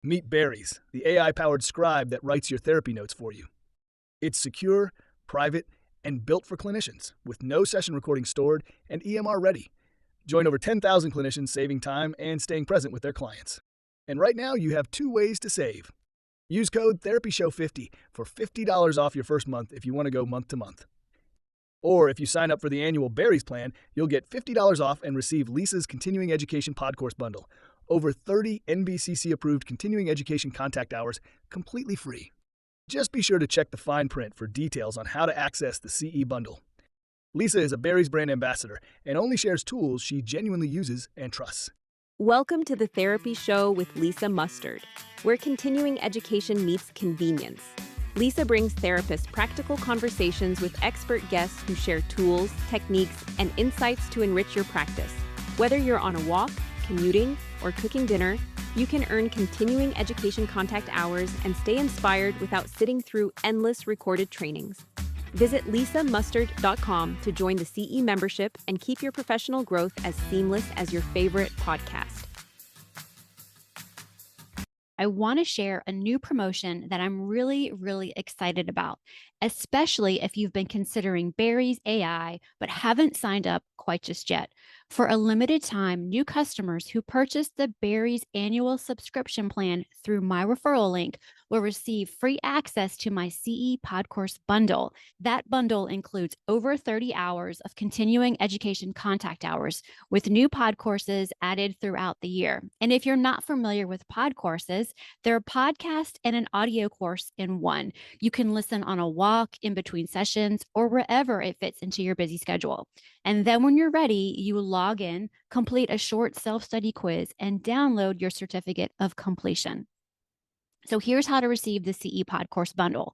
Meet Berries, the AI-powered scribe that writes your therapy notes for you. It's secure, private, and built for clinicians, with no session recording stored and EMR ready. Join over 10,000 clinicians saving time and staying present with their clients. And right now, you have two ways to save. Use code TherapyShow50 for $50 off your first month if you want to go month to month. Or if you sign up for the annual Berries plan, you'll get $50 off and receive Lisa's Continuing Education Podcourse Bundle. Over 30 NBCC-approved continuing education contact hours completely free. Just be sure to check the fine print for details on how to access the CE Bundle. Lisa is a Berries brand ambassador and only shares tools she genuinely uses and trusts. Welcome to the Therapy Show with Lisa Mustard, where continuing education meets convenience. Lisa brings therapists practical conversations with expert guests who share tools, techniques, and insights to enrich your practice. Whether you're on a walk, commuting, or cooking dinner, you can earn continuing education contact hours and stay inspired without sitting through endless recorded trainings. Visit lisamustard.com to join the CE membership and keep your professional growth as seamless as your favorite podcast. I want to share a new promotion that I'm really excited about, especially if you've been considering Berries AI but haven't signed up quite just yet. For a limited time, new customers who purchase the Berries annual subscription plan through my referral link will receive free access to my CE Podcourse Bundle. That bundle includes over 30 hours of continuing education contact hours with new pod courses added throughout the year. And if you're not familiar with pod courses, they're a podcast and an audio course in one. You can listen on a walk, in between sessions, or wherever it fits into your busy schedule. And then when you're ready, you log in, complete a short self-study quiz, and download your certificate of completion. So here's how to receive the CE Podcourse Bundle.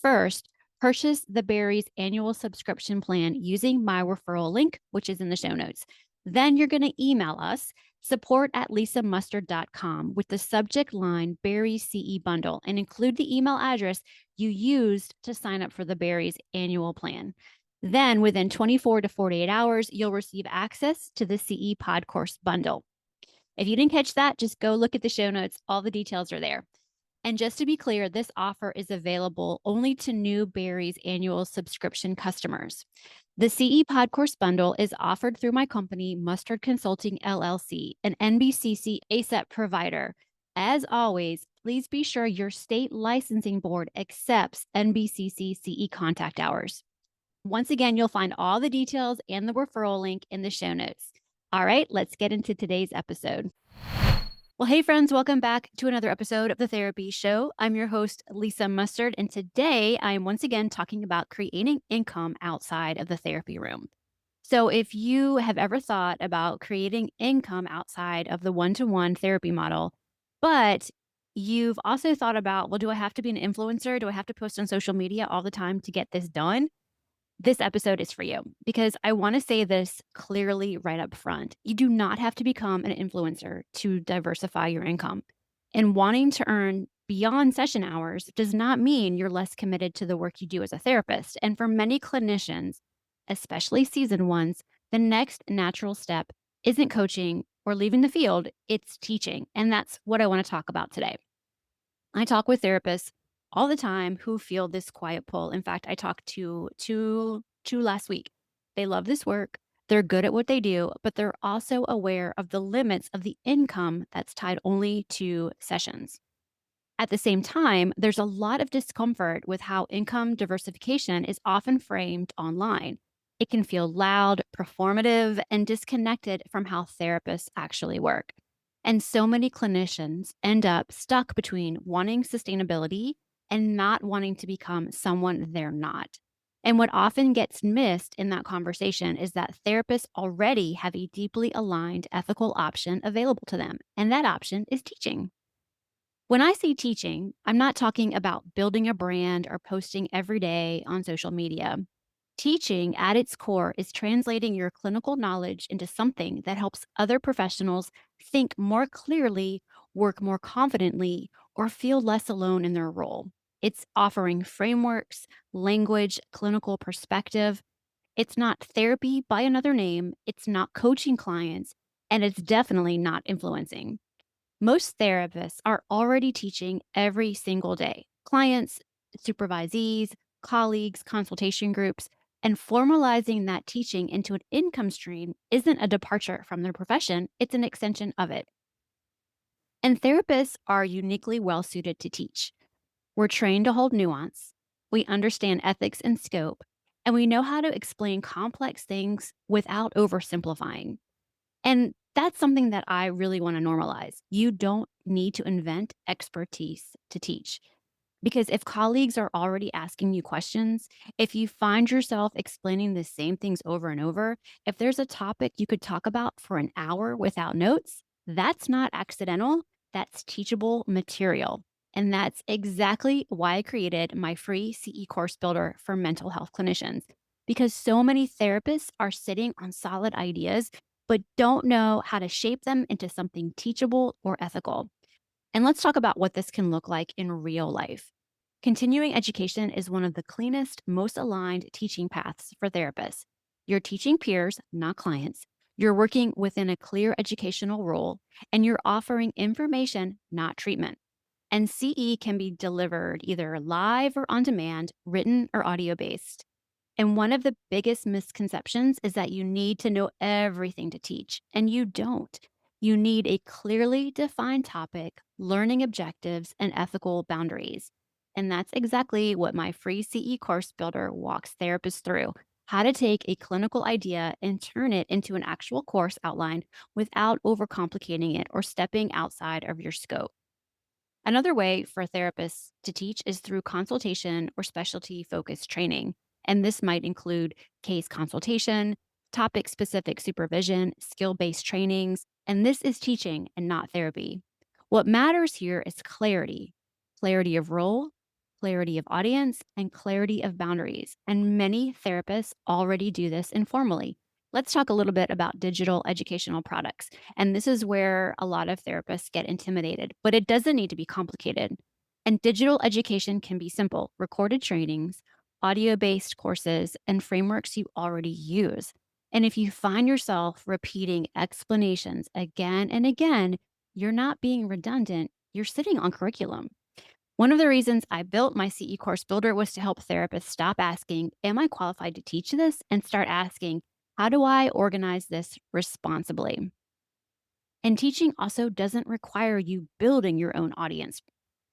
First, purchase the Berries annual subscription plan using my referral link, which is in the show notes. Then you're going to email us, support@lisamustard.com, with the subject line Berries CE Bundle, and include the email address you used to sign up for the Berries annual plan. Then within 24 to 48 hours, you'll receive access to the CE Podcourse Bundle. If you didn't catch that, just go look at the show notes. All the details are there. And just to be clear, this offer is available only to new Berries annual subscription customers. The CE Podcourse Bundle is offered through my company, Mustard Consulting LLC, an NBCC ACEP provider. As always, please be sure your state licensing board accepts NBCC CE contact hours. Once again, you'll find all the details and the referral link in the show notes. All right, let's get into today's episode. Well, hey friends, welcome back to another episode of The Therapy Show. I'm your host, Lisa Mustard, and today I'm once again talking about creating income outside of the therapy room. So if you have ever thought about creating income outside of the one-to-one therapy model, but you've also thought about, well, do I have to be an influencer? Do I have to post on social media all the time to get this done? This episode is for you because I want to say this clearly right up front. You do not have to become an influencer to diversify your income. And wanting to earn beyond session hours does not mean you're less committed to the work you do as a therapist. And for many clinicians, especially seasoned ones, the next natural step isn't coaching or leaving the field, it's teaching. And that's what I want to talk about today. I talk with therapists all the time who feel this quiet pull. In fact, I talked to two last week. They love this work. They're good at what they do, but they're also aware of the limits of the income that's tied only to sessions. At the same time, there's a lot of discomfort with how income diversification is often framed online. It can feel loud, performative, and disconnected from how therapists actually work. And so many clinicians end up stuck between wanting sustainability and not wanting to become someone they're not. And what often gets missed in that conversation is that therapists already have a deeply aligned ethical option available to them, and that option is teaching. When I say teaching, I'm not talking about building a brand or posting every day on social media. Teaching at its core is translating your clinical knowledge into something that helps other professionals think more clearly, work more confidently, or feel less alone in their role. It's offering frameworks, language, clinical perspective. It's not therapy by another name. It's not coaching clients, and it's definitely not influencing. Most therapists are already teaching every single day. Clients, supervisees, colleagues, consultation groups, and formalizing that teaching into an income stream isn't a departure from their profession, it's an extension of it. And therapists are uniquely well suited to teach. We're trained to hold nuance, we understand ethics and scope, and we know how to explain complex things without oversimplifying. And that's something that I really want to normalize. You don't need to invent expertise to teach. Because if colleagues are already asking you questions, if you find yourself explaining the same things over and over, if there's a topic you could talk about for an hour without notes, that's not accidental, that's teachable material. And that's exactly why I created my free CE course builder for mental health clinicians. Because so many therapists are sitting on solid ideas, but don't know how to shape them into something teachable or ethical. And let's talk about what this can look like in real life. Continuing education is one of the cleanest, most aligned teaching paths for therapists. You're teaching peers, not clients. You're working within a clear educational role, and you're offering information, not treatment. And CE can be delivered either live or on demand, written or audio based. And one of the biggest misconceptions is that you need to know everything to teach, and you don't. You need a clearly defined topic, learning objectives, and ethical boundaries. And that's exactly what my free CE course builder walks therapists through: how to take a clinical idea and turn it into an actual course outline without overcomplicating it or stepping outside of your scope. Another way for therapists to teach is through consultation or specialty focused training. And this might include case consultation, topic specific supervision, skill based trainings. And this is teaching and not therapy. What matters here is clarity of role, clarity of audience, and clarity of boundaries. And many therapists already do this informally. Let's talk a little bit about digital educational products. And this is where a lot of therapists get intimidated, but it doesn't need to be complicated. And digital education can be simple: recorded trainings, audio based courses, and frameworks you already use. And if you find yourself repeating explanations again and again, you're not being redundant, you're sitting on curriculum. One of the reasons I built my CE course builder was to help therapists stop asking, "Am I qualified to teach this?" and start asking, "How do I organize this responsibly?" And teaching also doesn't require you building your own audience.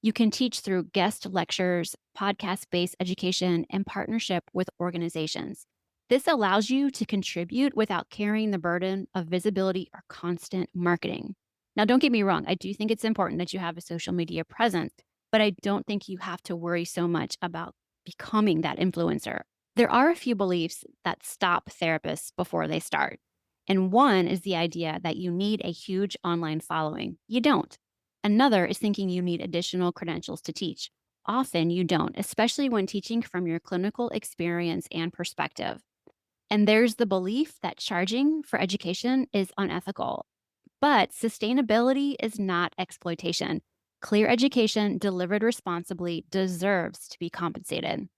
You can teach through guest lectures, podcast based education, and partnership with organizations. This allows you to contribute without carrying the burden of visibility or constant marketing. Now, don't get me wrong, I do think it's important that you have a social media presence, but I don't think you have to worry so much about becoming that influencer. There are a few beliefs that stop therapists before they start. And one is the idea that you need a huge online following. You don't. Another is thinking you need additional credentials to teach. Often you don't, especially when teaching from your clinical experience and perspective. And there's the belief that charging for education is unethical. But sustainability is not exploitation. Clear education delivered responsibly deserves to be compensated.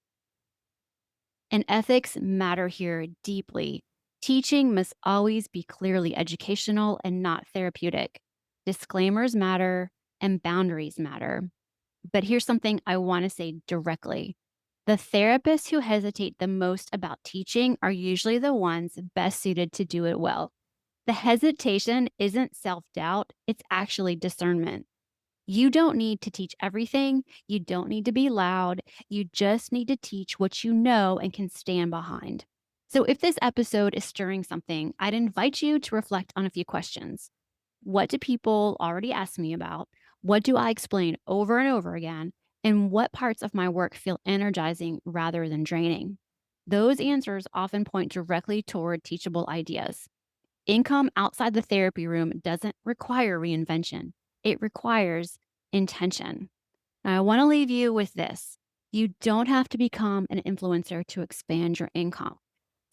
And ethics matter here deeply. Teaching must always be clearly educational and not therapeutic. Disclaimers matter and boundaries matter. But here's something I want to say directly: the therapists who hesitate the most about teaching are usually the ones best suited to do it well. The hesitation isn't self doubt, it's actually discernment. You don't need to teach everything. You don't need to be loud. You just need to teach what you know and can stand behind. So, if this episode is stirring something, I'd invite you to reflect on a few questions. What do people already ask me about? What do I explain over and over again? And what parts of my work feel energizing rather than draining? Those answers often point directly toward teachable ideas. Income outside the therapy room doesn't require reinvention, it requires intention. Now, I want to leave you with this: you don't have to become an influencer to expand your income.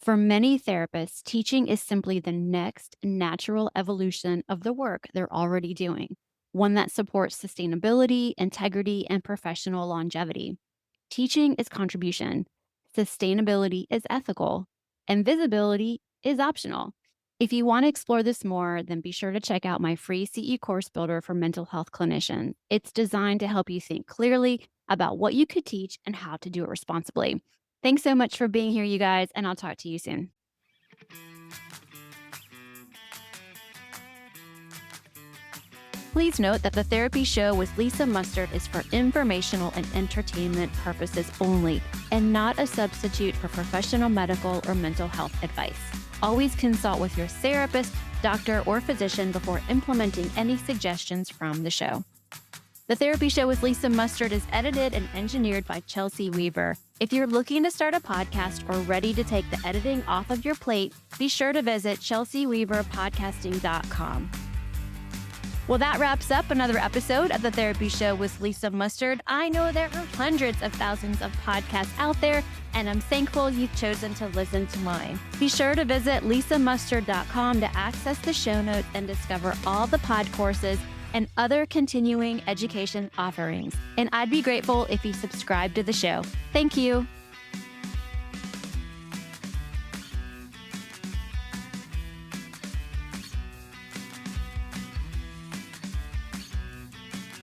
For many therapists, teaching is simply the next natural evolution of the work they're already doing, one that supports sustainability, integrity, and professional longevity. Teaching is contribution, sustainability is ethical, and visibility is optional. If you want to explore this more, then be sure to check out my free CE course builder for mental health clinicians. It's designed to help you think clearly about what you could teach and how to do it responsibly. Thanks so much for being here, you guys, and I'll talk to you soon. Please note that the Therapy Show with Lisa Mustard is for informational and entertainment purposes only, and not a substitute for professional medical or mental health advice. Always consult with your therapist, doctor, or physician before implementing any suggestions from the show. The Therapy Show with Lisa Mustard is edited and engineered by Chelsea Weaver. If you're looking to start a podcast or ready to take the editing off of your plate, be sure to visit chelseaweaverpodcasting.com. Well, that wraps up another episode of The Therapy Show with Lisa Mustard. I know there are hundreds of thousands of podcasts out there, and I'm thankful you've chosen to listen to mine. Be sure to visit lisamustard.com to access the show notes and discover all the pod courses and other continuing education offerings. And I'd be grateful if you subscribe to the show. Thank you.